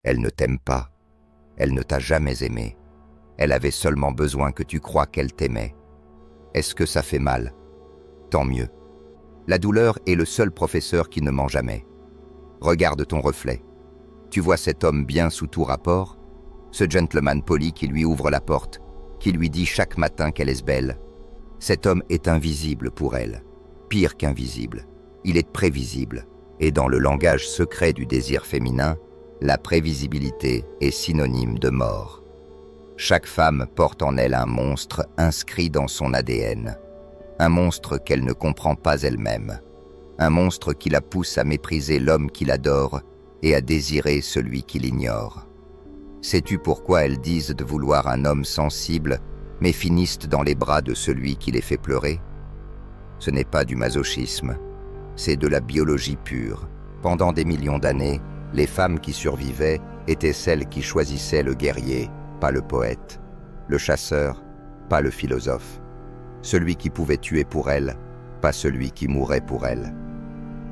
Elle ne t'aime pas. Elle ne t'a jamais aimé. Elle avait seulement besoin que tu crois qu'elle t'aimait. Est-ce que ça fait mal? Tant mieux. La douleur est le seul professeur qui ne ment jamais. Regarde ton reflet. Tu vois cet homme bien sous tout rapport? Ce gentleman poli qui lui ouvre la porte, qui lui dit chaque matin qu'elle est belle. Cet homme est invisible pour elle. Pire qu'invisible. Il est prévisible. Et dans le langage secret du désir féminin, la prévisibilité est synonyme de mort. Chaque femme porte en elle un monstre inscrit dans son ADN. Un monstre qu'elle ne comprend pas elle-même. Un monstre qui la pousse à mépriser l'homme qui l'adore et à désirer celui qui l'ignore. Sais-tu pourquoi elles disent de vouloir un homme sensible, mais finissent dans les bras de celui qui les fait pleurer? Ce n'est pas du masochisme, c'est de la biologie pure. Pendant des millions d'années, les femmes qui survivaient étaient celles qui choisissaient le guerrier, pas le poète, le chasseur, pas le philosophe, celui qui pouvait tuer pour elles, pas celui qui mourait pour elles.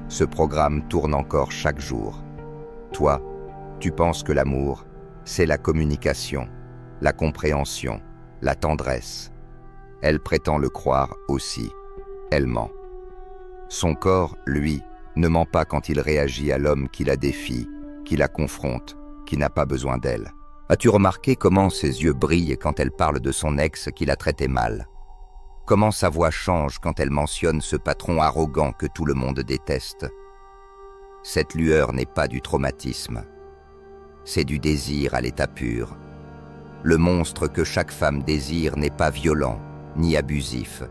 Ce programme tourne encore chaque jour. Toi, tu penses que l'amour, c'est la communication, la compréhension, la tendresse. Elle prétend le croire aussi. Elle ment. Son corps, lui, ne ment pas quand il réagit à l'homme qui la défie, qui la confronte, qui n'a pas besoin d'elle. As-tu remarqué comment ses yeux brillent quand elle parle de son ex qui la traitait mal? Comment sa voix change quand elle mentionne ce patron arrogant que tout le monde déteste? Cette lueur n'est pas du traumatisme. C'est du désir à l'état pur. Le monstre que chaque femme désire n'est pas violent, ni abusif.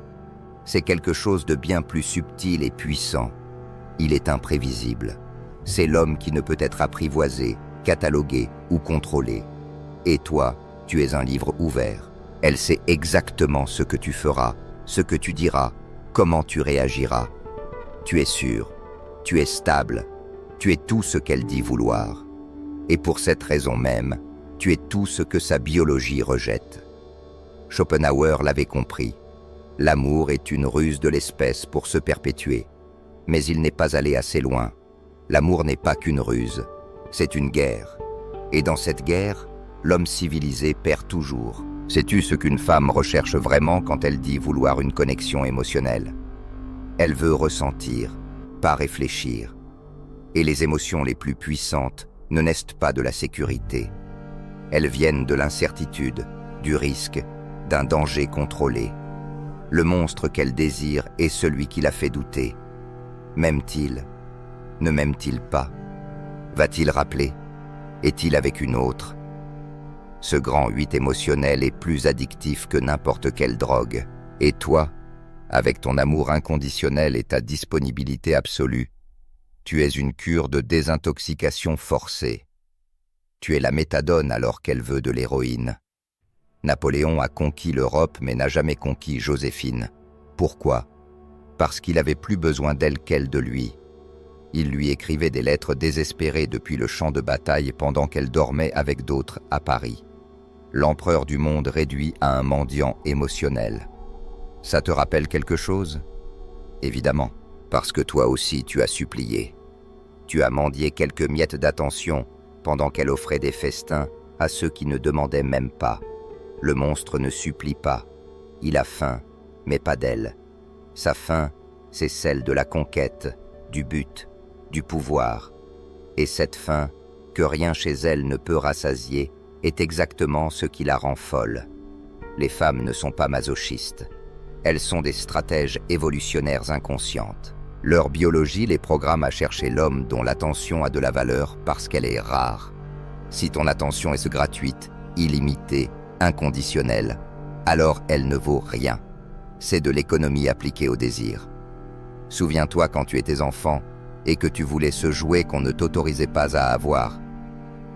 C'est quelque chose de bien plus subtil et puissant. Il est imprévisible. C'est l'homme qui ne peut être apprivoisé, catalogué ou contrôlé. Et toi, tu es un livre ouvert. Elle sait exactement ce que tu feras, ce que tu diras, comment tu réagiras. Tu es sûr, tu es stable, tu es tout ce qu'elle dit vouloir. Et pour cette raison même, tu es tout ce que sa biologie rejette. Schopenhauer l'avait compris. L'amour est une ruse de l'espèce pour se perpétuer. Mais il n'est pas allé assez loin. L'amour n'est pas qu'une ruse, c'est une guerre. Et dans cette guerre, l'homme civilisé perd toujours. Sais-tu ce qu'une femme recherche vraiment quand elle dit vouloir une connexion émotionnelle? Elle veut ressentir, pas réfléchir. Et les émotions les plus puissantes ne naissent pas de la sécurité. Elles viennent de l'incertitude, du risque, d'un danger contrôlé. Le monstre qu'elle désire est celui qui la fait douter. M'aime-t-il? Ne m'aime-t-il pas? Va-t-il rappeler? Est-il avec une autre? Ce grand 8 émotionnel est plus addictif que n'importe quelle drogue. Et toi, avec ton amour inconditionnel et ta disponibilité absolue, tu es une cure de désintoxication forcée. Tu es la méthadone alors qu'elle veut de l'héroïne. Napoléon a conquis l'Europe mais n'a jamais conquis Joséphine. Pourquoi? Parce qu'il avait plus besoin d'elle qu'elle de lui. Il lui écrivait des lettres désespérées depuis le champ de bataille pendant qu'elle dormait avec d'autres à Paris. L'empereur du monde réduit à un mendiant émotionnel. Ça te rappelle quelque chose? Évidemment, parce que toi aussi tu as supplié. Tu as mendié quelques miettes d'attention pendant qu'elle offrait des festins à ceux qui ne demandaient même pas. Le monstre ne supplie pas. Il a faim, mais pas d'elle. Sa faim, c'est celle de la conquête, du but, du pouvoir. Et cette faim, que rien chez elle ne peut rassasier, est exactement ce qui la rend folle. Les femmes ne sont pas masochistes. Elles sont des stratèges évolutionnaires inconscientes. Leur biologie les programme à chercher l'homme dont l'attention a de la valeur parce qu'elle est rare. Si ton attention est gratuite, illimitée, inconditionnelle, alors elle ne vaut rien. C'est de l'économie appliquée au désir. Souviens-toi quand tu étais enfant et que tu voulais ce jouet qu'on ne t'autorisait pas à avoir.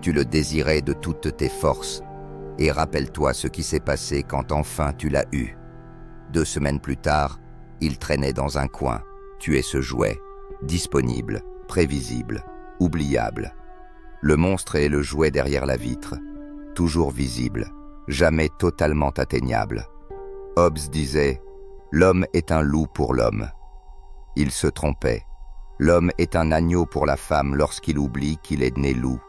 Tu le désirais de toutes tes forces. Et rappelle-toi ce qui s'est passé quand enfin tu l'as eu. 2 semaines plus tard, il traînait dans un coin. Tu es ce jouet, disponible, prévisible, oubliable. Le monstre est le jouet derrière la vitre, toujours visible, jamais totalement atteignable. Hobbes disait « L'homme est un loup pour l'homme ». Il se trompait. L'homme est un agneau pour la femme lorsqu'il oublie qu'il est né loup.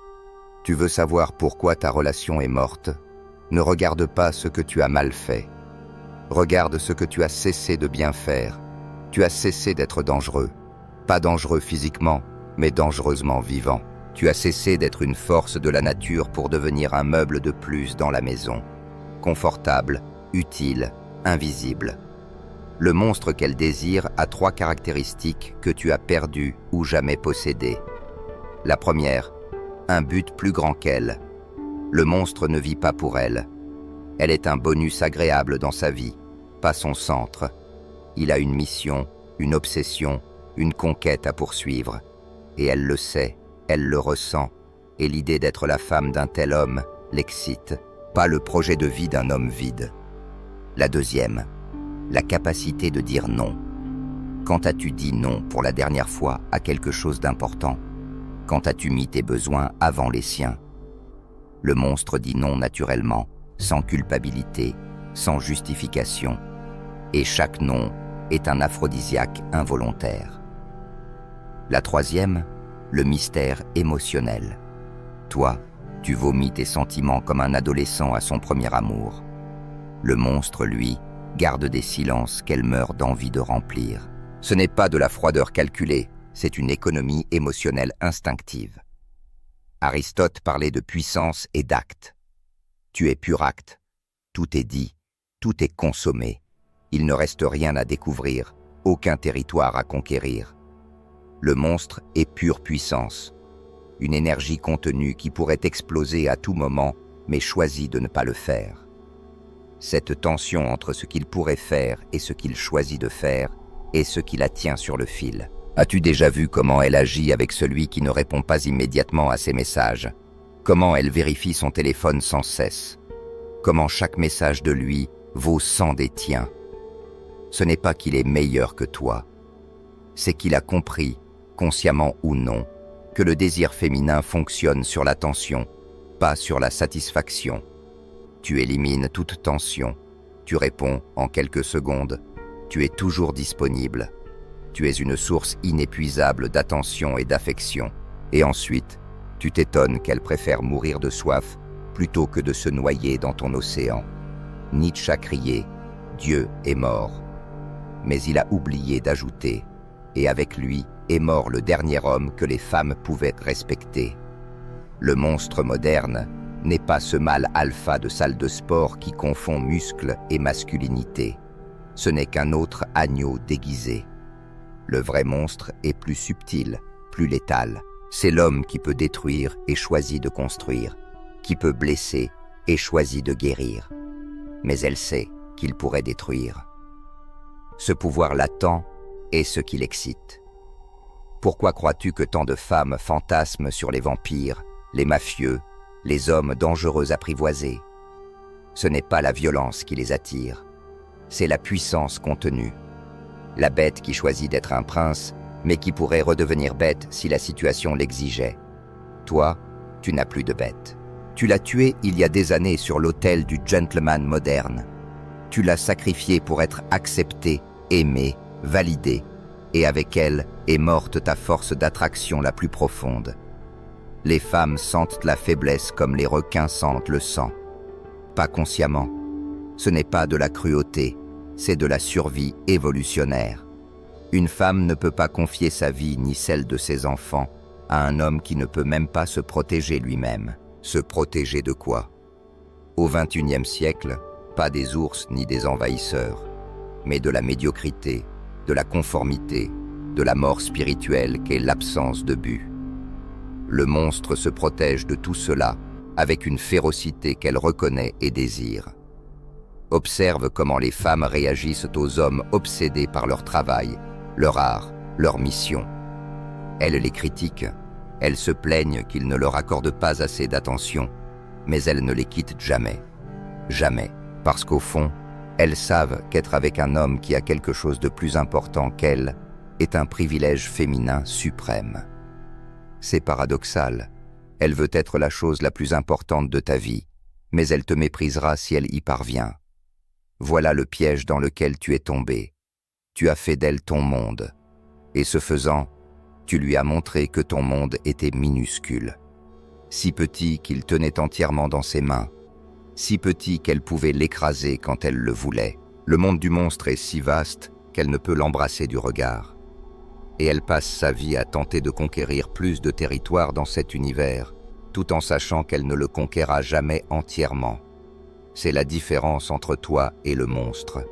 Tu veux savoir pourquoi ta relation est morte? Ne regarde pas ce que tu as mal fait. Regarde ce que tu as cessé de bien faire. Tu as cessé d'être dangereux. Pas dangereux physiquement, mais dangereusement vivant. Tu as cessé d'être une force de la nature pour devenir un meuble de plus dans la maison. Confortable, utile, invisible. Le monstre qu'elle désire a 3 caractéristiques que tu as perdues ou jamais possédées. La première, un but plus grand qu'elle. Le monstre ne vit pas pour elle. Elle est un bonus agréable dans sa vie, pas son centre. Il a une mission, une obsession, une conquête à poursuivre. Et elle le sait, elle le ressent, et l'idée d'être la femme d'un tel homme l'excite, pas le projet de vie d'un homme vide. La deuxième, la capacité de dire non. Quand as-tu dit non pour la dernière fois à quelque chose d'important? Quand as-tu mis tes besoins avant les siens? Le monstre dit non naturellement, sans culpabilité, sans justification. Et chaque non est un aphrodisiaque involontaire. La troisième, le mystère émotionnel. Toi, tu vomis tes sentiments comme un adolescent à son premier amour. Le monstre, lui, garde des silences qu'elle meurt d'envie de remplir. Ce n'est pas de la froideur calculée, c'est une économie émotionnelle instinctive. Aristote parlait de puissance et d'acte. Tu es pur acte. Tout est dit, tout est consommé. Il ne reste rien à découvrir, aucun territoire à conquérir. Le monstre est pure puissance, une énergie contenue qui pourrait exploser à tout moment, mais choisit de ne pas le faire. Cette tension entre ce qu'il pourrait faire et ce qu'il choisit de faire est ce qui la tient sur le fil. As-tu déjà vu comment elle agit avec celui qui ne répond pas immédiatement à ses messages? Comment elle vérifie son téléphone sans cesse? Comment chaque message de lui vaut 100 des tiens? Ce n'est pas qu'il est meilleur que toi, c'est qu'il a compris, consciemment ou non, que le désir féminin fonctionne sur la tension, pas sur la satisfaction. Tu élimines toute tension, tu réponds en quelques secondes, tu es toujours disponible. Tu es une source inépuisable d'attention et d'affection. Et ensuite, tu t'étonnes qu'elle préfère mourir de soif plutôt que de se noyer dans ton océan. Nietzsche a crié « Dieu est mort ». Mais il a oublié d'ajouter « Et avec lui est mort le dernier homme que les femmes pouvaient respecter ». Le monstre moderne n'est pas ce mâle alpha de salle de sport qui confond muscle et masculinité. Ce n'est qu'un autre agneau déguisé. Le vrai monstre est plus subtil, plus létal. C'est l'homme qui peut détruire et choisit de construire, qui peut blesser et choisit de guérir. Mais elle sait qu'il pourrait détruire. Ce pouvoir latent est ce qui l'excite. Pourquoi crois-tu que tant de femmes fantasment sur les vampires, les mafieux, les hommes dangereux apprivoisés? Ce n'est pas la violence qui les attire, c'est la puissance contenue. La bête qui choisit d'être un prince, mais qui pourrait redevenir bête si la situation l'exigeait. Toi, tu n'as plus de bête. Tu l'as tuée il y a des années sur l'autel du gentleman moderne. Tu l'as sacrifiée pour être acceptée, aimée, validée, et avec elle est morte ta force d'attraction la plus profonde. Les femmes sentent la faiblesse comme les requins sentent le sang. Pas consciemment. Ce n'est pas de la cruauté, c'est de la survie évolutionnaire. Une femme ne peut pas confier sa vie ni celle de ses enfants à un homme qui ne peut même pas se protéger lui-même. Se protéger de quoi? Au XXIe siècle, pas des ours ni des envahisseurs, mais de la médiocrité, de la conformité, de la mort spirituelle qu'est l'absence de but. Le monstre se protège de tout cela avec une férocité qu'elle reconnaît et désire. Observe comment les femmes réagissent aux hommes obsédés par leur travail, leur art, leur mission. Elles les critiquent, elles se plaignent qu'ils ne leur accordent pas assez d'attention, mais elles ne les quittent jamais. Jamais, parce qu'au fond, elles savent qu'être avec un homme qui a quelque chose de plus important qu'elles est un privilège féminin suprême. C'est paradoxal. Elle veut être la chose la plus importante de ta vie, mais elle te méprisera si elle y parvient. Voilà le piège dans lequel tu es tombé. Tu as fait d'elle ton monde, et ce faisant, tu lui as montré que ton monde était minuscule. si petit qu'il tenait entièrement dans ses mains, si petit qu'elle pouvait l'écraser quand elle le voulait. Le monde du monstre est si vaste qu'elle ne peut l'embrasser du regard. Et elle passe sa vie à tenter de conquérir plus de territoire dans cet univers, tout en sachant qu'elle ne le conquérera jamais entièrement. C'est la différence entre toi et le monstre.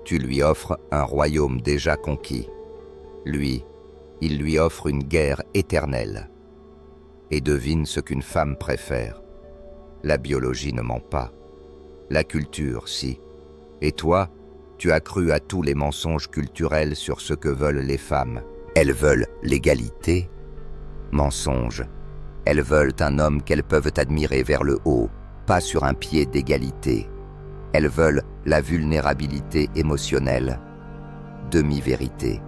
Tu lui offres un royaume déjà conquis. Lui, il lui offre une guerre éternelle. Et devine ce qu'une femme préfère. La biologie ne ment pas. La culture, si. Et toi, tu as cru à tous les mensonges culturels sur ce que veulent les femmes. Elles veulent l'égalité. Mensonge. Elles veulent un homme qu'elles peuvent admirer vers le haut, pas sur un pied d'égalité. Elles veulent la vulnérabilité émotionnelle. Demi-vérité.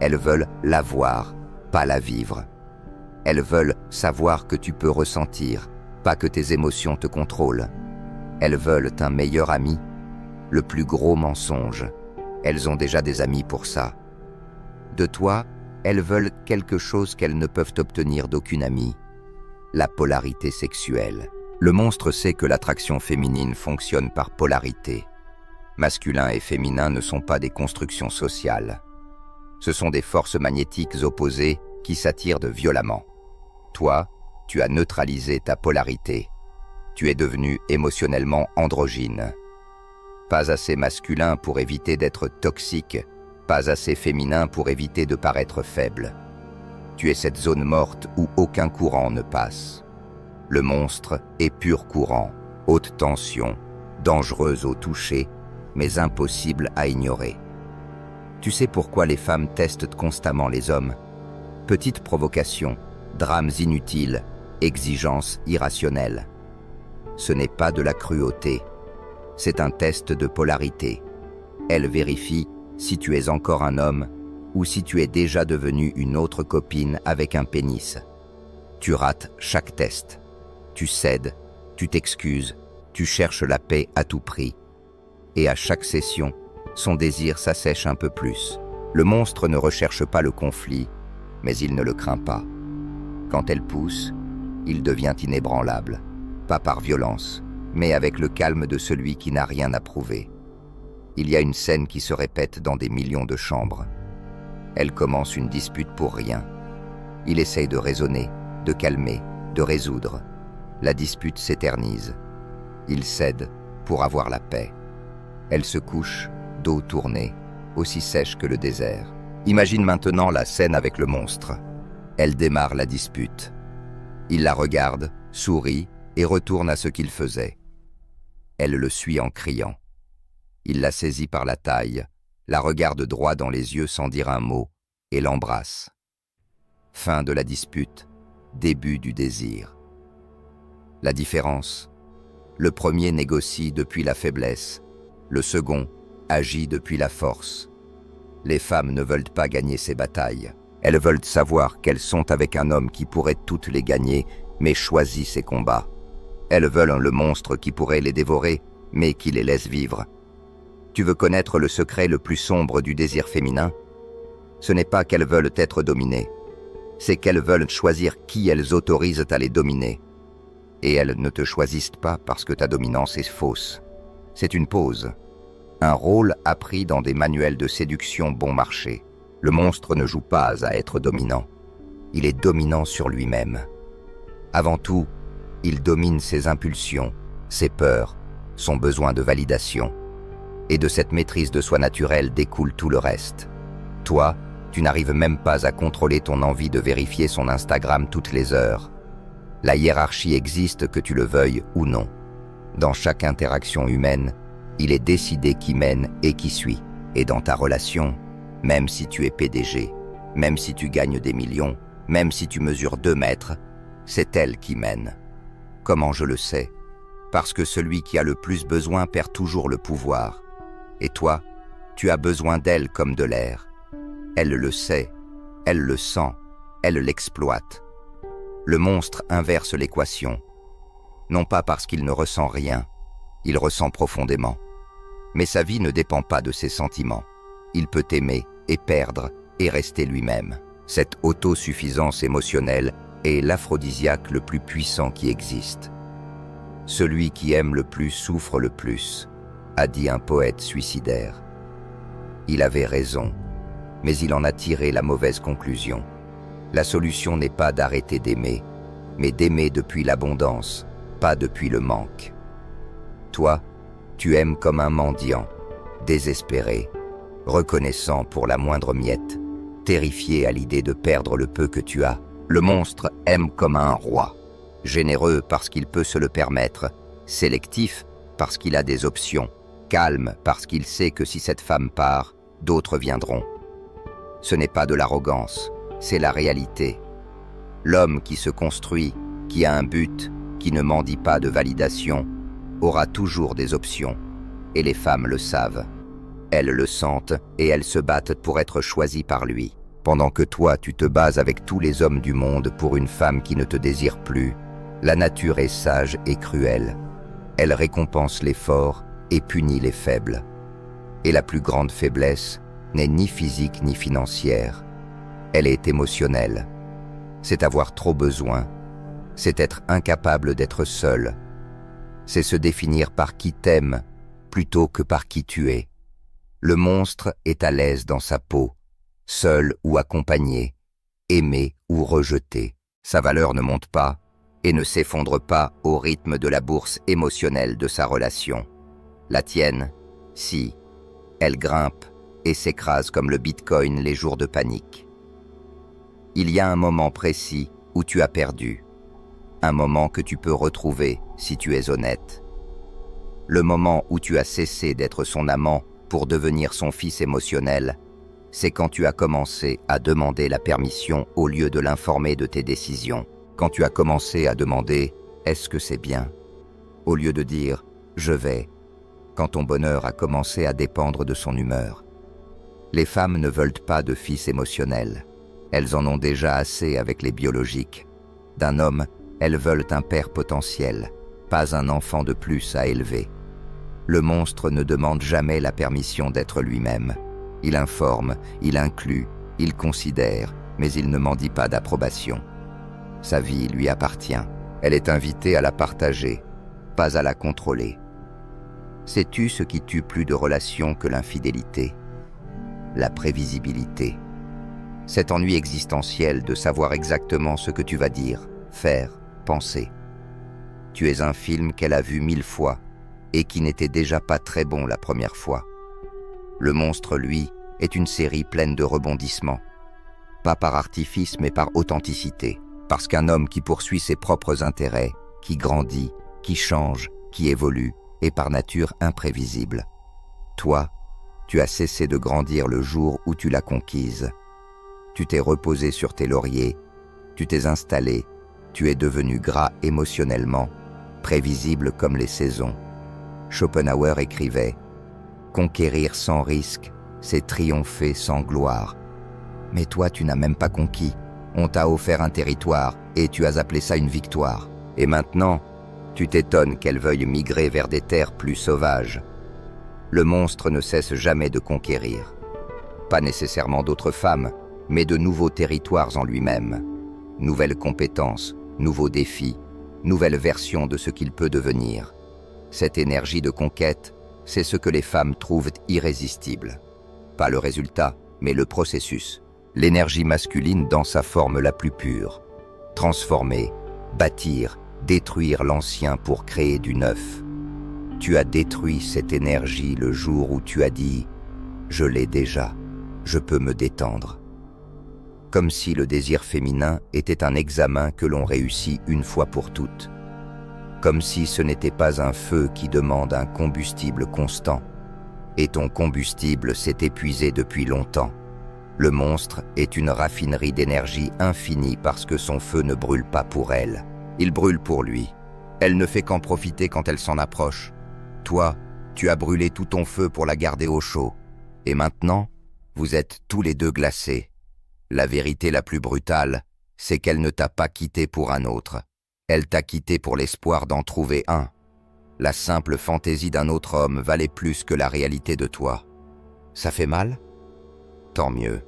Elles veulent la voir, pas la vivre. Elles veulent savoir que tu peux ressentir, pas que tes émotions te contrôlent. Elles veulent un meilleur ami. Le plus gros mensonge. Elles ont déjà des amis pour ça. De toi, elles veulent quelque chose qu'elles ne peuvent obtenir d'aucune amie. La polarité sexuelle. Le monstre sait que l'attraction féminine fonctionne par polarité. Masculin et féminin ne sont pas des constructions sociales. Ce sont des forces magnétiques opposées qui s'attirent violemment. Toi, tu as neutralisé ta polarité. Tu es devenu émotionnellement androgyne. Pas assez masculin pour éviter d'être toxique, pas assez féminin pour éviter de paraître faible. Tu es cette zone morte où aucun courant ne passe. Le monstre est pur courant, haute tension, dangereuse au toucher, mais impossible à ignorer. Tu sais pourquoi les femmes testent constamment les hommes? Petites provocations, drames inutiles, exigences irrationnelles. Ce n'est pas de la cruauté. C'est un test de polarité. Elle vérifie si tu es encore un homme ou si tu es déjà devenu une autre copine avec un pénis. Tu rates chaque test. Tu cèdes, tu t'excuses, tu cherches la paix à tout prix. Et à chaque session, son désir s'assèche un peu plus. Le monstre ne recherche pas le conflit, mais il ne le craint pas. Quand elle pousse, il devient inébranlable, pas par violence, mais avec le calme de celui qui n'a rien à prouver. Il y a une scène qui se répète dans des millions de chambres. Elle commence une dispute pour rien. Il essaye de raisonner, de calmer, de résoudre. La dispute s'éternise. Il cède pour avoir la paix. Elle se couche, dos tourné, aussi sèche que le désert. Imagine maintenant la scène avec le monstre. Elle démarre la dispute. Il la regarde, sourit et retourne à ce qu'il faisait. Elle le suit en criant. Il la saisit par la taille, la regarde droit dans les yeux sans dire un mot et l'embrasse. Fin de la dispute, début du désir. La différence: le premier négocie depuis la faiblesse, le second agit depuis la force. Les femmes ne veulent pas gagner ces batailles. Elles veulent savoir qu'elles sont avec un homme qui pourrait toutes les gagner, mais choisit ses combats. Elles veulent le monstre qui pourrait les dévorer, mais qui les laisse vivre. Tu veux connaître le secret le plus sombre du désir féminin? Ce n'est pas qu'elles veulent être dominées, c'est qu'elles veulent choisir qui elles autorisent à les dominer. Et elles ne te choisissent pas parce que ta dominance est fausse. C'est une pose, un rôle appris dans des manuels de séduction bon marché. Le monstre ne joue pas à être dominant, il est dominant sur lui-même. Avant tout, il domine ses impulsions, ses peurs, son besoin de validation. Et de cette maîtrise de soi naturelle découle tout le reste. Toi, tu n'arrives même pas à contrôler ton envie de vérifier son Instagram toutes les heures. La hiérarchie existe que tu le veuilles ou non. Dans chaque interaction humaine, il est décidé qui mène et qui suit. Et dans ta relation, même si tu es PDG, même si tu gagnes des millions, même si tu mesures 2 mètres, c'est elle qui mène. Comment je le sais? Parce que celui qui a le plus besoin perd toujours le pouvoir. Et toi, tu as besoin d'elle comme de l'air. Elle le sait, elle le sent, elle l'exploite. Le monstre inverse l'équation. Non pas parce qu'il ne ressent rien, il ressent profondément. Mais sa vie ne dépend pas de ses sentiments. Il peut aimer et perdre et rester lui-même. Cette autosuffisance émotionnelle est l'aphrodisiaque le plus puissant qui existe. Celui qui aime le plus souffre le plus, a dit un poète suicidaire. Il avait raison, mais il en a tiré la mauvaise conclusion. La solution n'est pas d'arrêter d'aimer, mais d'aimer depuis l'abondance, pas depuis le manque. Toi, tu aimes comme un mendiant, désespéré, reconnaissant pour la moindre miette, terrifié à l'idée de perdre le peu que tu as. Le monstre aime comme un roi, généreux parce qu'il peut se le permettre, sélectif parce qu'il a des options, calme parce qu'il sait que si cette femme part, d'autres viendront. Ce n'est pas de l'arrogance, c'est la réalité. L'homme qui se construit, qui a un but, qui ne mendie pas de validation, aura toujours des options, et les femmes le savent. Elles le sentent et elles se battent pour être choisies par lui. Pendant que toi, tu te bats avec tous les hommes du monde pour une femme qui ne te désire plus, la nature est sage et cruelle. Elle récompense les forts et punit les faibles. Et la plus grande faiblesse n'est ni physique ni financière. Elle est émotionnelle. C'est avoir trop besoin. C'est être incapable d'être seul. C'est se définir par qui t'aime plutôt que par qui tu es. Le monstre est à l'aise dans sa peau, seul ou accompagné, aimé ou rejeté. Sa valeur ne monte pas et ne s'effondre pas au rythme de la bourse émotionnelle de sa relation. La tienne, si, elle grimpe et s'écrase comme le Bitcoin les jours de panique. Il y a un moment précis où tu as perdu, un moment que tu peux retrouver si tu es honnête. Le moment où tu as cessé d'être son amant pour devenir son fils émotionnel, c'est quand tu as commencé à demander la permission au lieu de l'informer de tes décisions. Quand tu as commencé à demander « Est-ce que c'est bien ?» au lieu de dire « Je vais », quand ton bonheur a commencé à dépendre de son humeur. Les femmes ne veulent pas de fils émotionnels. Elles en ont déjà assez avec les biologiques. D'un homme, elles veulent un père potentiel, pas un enfant de plus à élever. Le monstre ne demande jamais la permission d'être lui-même. Il informe, il inclut, il considère, mais il ne mendie pas d'approbation. Sa vie lui appartient. Elle est invitée à la partager, pas à la contrôler. Sais-tu ce qui tue plus de relations que l'infidélité? La prévisibilité. Cet ennui existentiel de savoir exactement ce que tu vas dire, faire, penser. Tu es un film qu'elle a vu 1000 fois et qui n'était déjà pas très bon la première fois. Le monstre, lui, est une série pleine de rebondissements. Pas par artifice, mais par authenticité. Parce qu'un homme qui poursuit ses propres intérêts, qui grandit, qui change, qui évolue, est par nature imprévisible. Toi, tu as cessé de grandir le jour où tu l'as conquise. Tu t'es reposé sur tes lauriers, tu t'es installé, tu es devenu gras émotionnellement, prévisible comme les saisons. Schopenhauer écrivait « Conquérir sans risque, c'est triompher sans gloire. » Mais toi, tu n'as même pas conquis. On t'a offert un territoire et tu as appelé ça une victoire. Et maintenant, tu t'étonnes qu'elle veuille migrer vers des terres plus sauvages. Le monstre ne cesse jamais de conquérir. Pas nécessairement d'autres femmes, mais de nouveaux territoires en lui-même. Nouvelles compétences, nouveaux défis, nouvelles versions de ce qu'il peut devenir. Cette énergie de conquête, c'est ce que les femmes trouvent irrésistible. Pas le résultat, mais le processus. L'énergie masculine dans sa forme la plus pure. Transformer, bâtir, détruire l'ancien pour créer du neuf. Tu as détruit cette énergie le jour où tu as dit « Je l'ai déjà, je peux me détendre ». Comme si le désir féminin était un examen que l'on réussit une fois pour toutes. Comme si ce n'était pas un feu qui demande un combustible constant. Et ton combustible s'est épuisé depuis longtemps. Le monstre est une raffinerie d'énergie infinie parce que son feu ne brûle pas pour elle. Il brûle pour lui. Elle ne fait qu'en profiter quand elle s'en approche. Toi, tu as brûlé tout ton feu pour la garder au chaud. Et maintenant, vous êtes tous les deux glacés. La vérité la plus brutale, c'est qu'elle ne t'a pas quitté pour un autre. Elle t'a quitté pour l'espoir d'en trouver un. La simple fantaisie d'un autre homme valait plus que la réalité de toi. Ça fait mal? Tant mieux.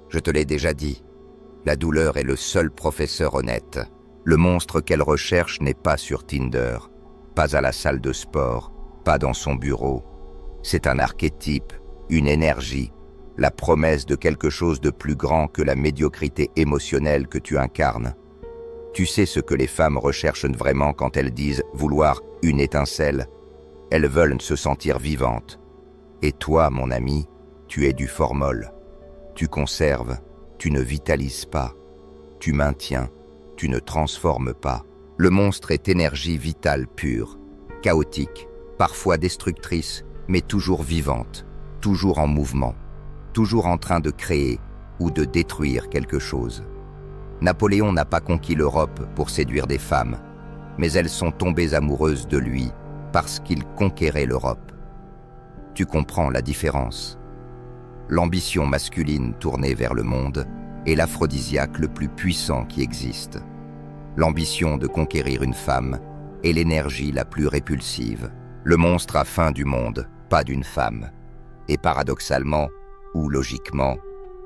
Je te l'ai déjà dit. La douleur est le seul professeur honnête. Le monstre qu'elle recherche n'est pas sur Tinder, pas à la salle de sport, pas dans son bureau. C'est un archétype, une énergie, la promesse de quelque chose de plus grand que la médiocrité émotionnelle que tu incarnes. Tu sais ce que les femmes recherchent vraiment quand elles disent vouloir une étincelle. Elles veulent se sentir vivantes. Et toi, mon ami, tu es du formol. Tu conserves, tu ne vitalises pas. Tu maintiens, tu ne transformes pas. Le monstre est énergie vitale pure, chaotique, parfois destructrice, mais toujours vivante, toujours en mouvement, toujours en train de créer ou de détruire quelque chose. Napoléon n'a pas conquis l'Europe pour séduire des femmes, mais elles sont tombées amoureuses de lui parce qu'il conquérait l'Europe. Tu comprends la différence. L'ambition masculine tournée vers le monde est l'aphrodisiaque le plus puissant qui existe. L'ambition de conquérir une femme est l'énergie la plus répulsive. Le monstre a faim du monde, pas d'une femme. Et paradoxalement, ou logiquement,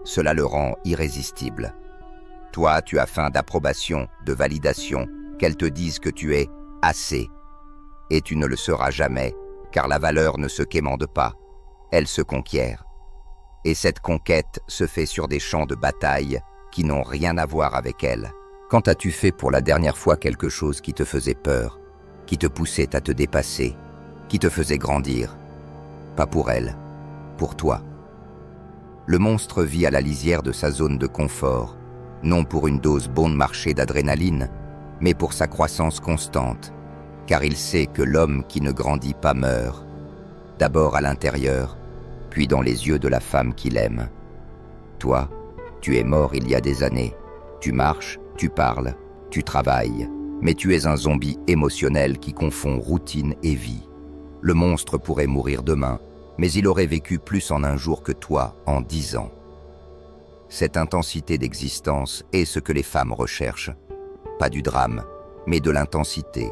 cela le rend irrésistible. Toi, tu as faim d'approbation, de validation, qu'elle te dise que tu es assez. Et tu ne le seras jamais, car la valeur ne se quémande pas, elle se conquiert. Et cette conquête se fait sur des champs de bataille qui n'ont rien à voir avec elle. Quand as-tu fait pour la dernière fois quelque chose qui te faisait peur, qui te poussait à te dépasser, qui te faisait grandir? Pas pour elle, pour toi. Le monstre vit à la lisière de sa zone de confort, non pour une dose bon marché d'adrénaline, mais pour sa croissance constante, car il sait que l'homme qui ne grandit pas meurt, d'abord à l'intérieur, puis dans les yeux de la femme qu'il aime. Toi, tu es mort il y a des années, tu marches, tu parles, tu travailles, mais tu es un zombie émotionnel qui confond routine et vie. Le monstre pourrait mourir demain, mais il aurait vécu plus en un jour que toi en 10 ans. Cette intensité d'existence est ce que les femmes recherchent. Pas du drame, mais de l'intensité,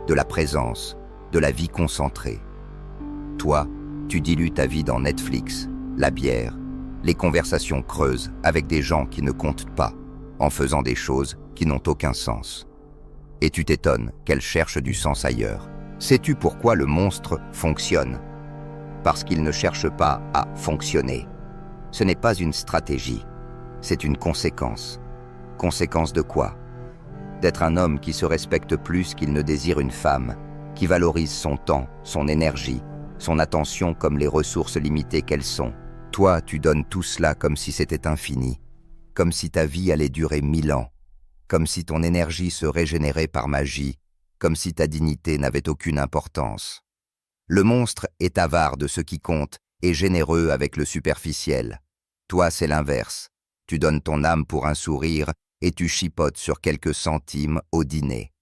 de la présence, de la vie concentrée. Toi, tu dilues ta vie dans Netflix, la bière, les conversations creuses avec des gens qui ne comptent pas, en faisant des choses qui n'ont aucun sens. Et tu t'étonnes qu'elle cherche du sens ailleurs. Sais-tu pourquoi le monstre fonctionne? Parce qu'il ne cherche pas à fonctionner. Ce n'est pas une stratégie, c'est une conséquence. Conséquence de quoi? D'être un homme qui se respecte plus qu'il ne désire une femme, qui valorise son temps, son énergie, son attention comme les ressources limitées qu'elles sont. Toi, tu donnes tout cela comme si c'était infini, comme si ta vie allait durer 1000 ans, comme si ton énergie se régénérait par magie, comme si ta dignité n'avait aucune importance. Le monstre est avare de ce qui compte et généreux avec le superficiel. Toi, c'est l'inverse. Tu donnes ton âme pour un sourire et tu chipotes sur quelques centimes au dîner.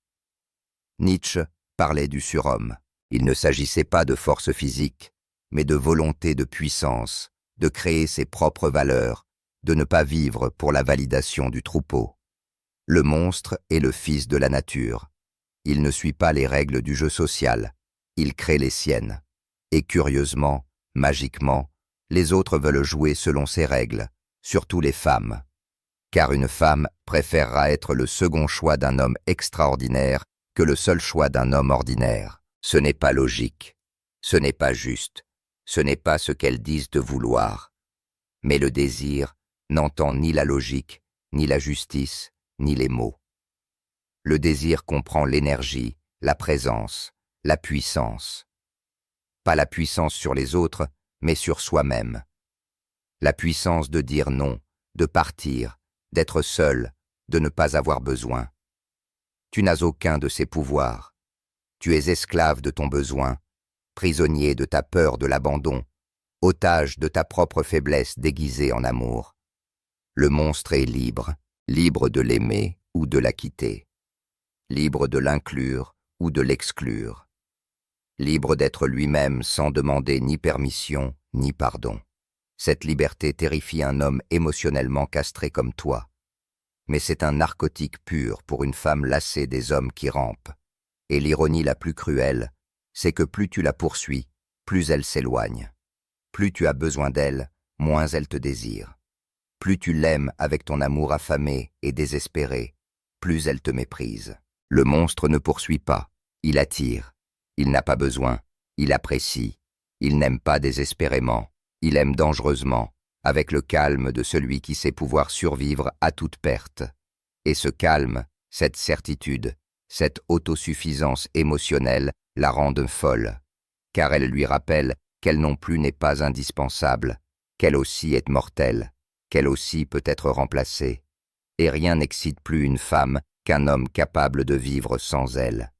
Nietzsche parlait du surhomme. Il ne s'agissait pas de force physique, mais de volonté de puissance, de créer ses propres valeurs, de ne pas vivre pour la validation du troupeau. Le monstre est le fils de la nature. Il ne suit pas les règles du jeu social, il crée les siennes. Et curieusement, magiquement, les autres veulent jouer selon ses règles, surtout les femmes. Car une femme préférera être le second choix d'un homme extraordinaire que le seul choix d'un homme ordinaire. Ce n'est pas logique, ce n'est pas juste, ce n'est pas ce qu'elles disent de vouloir. Mais le désir n'entend ni la logique, ni la justice, ni les mots. Le désir comprend l'énergie, la présence, la puissance. Pas la puissance sur les autres, mais sur soi-même. La puissance de dire non, de partir, d'être seul, de ne pas avoir besoin. Tu n'as aucun de ces pouvoirs. Tu es esclave de ton besoin, prisonnier de ta peur de l'abandon, otage de ta propre faiblesse déguisée en amour. Le monstre est libre, libre de l'aimer ou de la quitter, libre de l'inclure ou de l'exclure, libre d'être lui-même sans demander ni permission ni pardon. Cette liberté terrifie un homme émotionnellement castré comme toi. Mais c'est un narcotique pur pour une femme lassée des hommes qui rampent. Et l'ironie la plus cruelle, c'est que plus tu la poursuis, plus elle s'éloigne. Plus tu as besoin d'elle, moins elle te désire. Plus tu l'aimes avec ton amour affamé et désespéré, plus elle te méprise. Le monstre ne poursuit pas, il attire. Il n'a pas besoin, il apprécie. Il n'aime pas désespérément, il aime dangereusement, avec le calme de celui qui sait pouvoir survivre à toute perte. Et ce calme, cette certitude, cette autosuffisance émotionnelle la rendent folle, car elle lui rappelle qu'elle non plus n'est pas indispensable, qu'elle aussi est mortelle, qu'elle aussi peut être remplacée. Et rien n'excite plus une femme qu'un homme capable de vivre sans elle.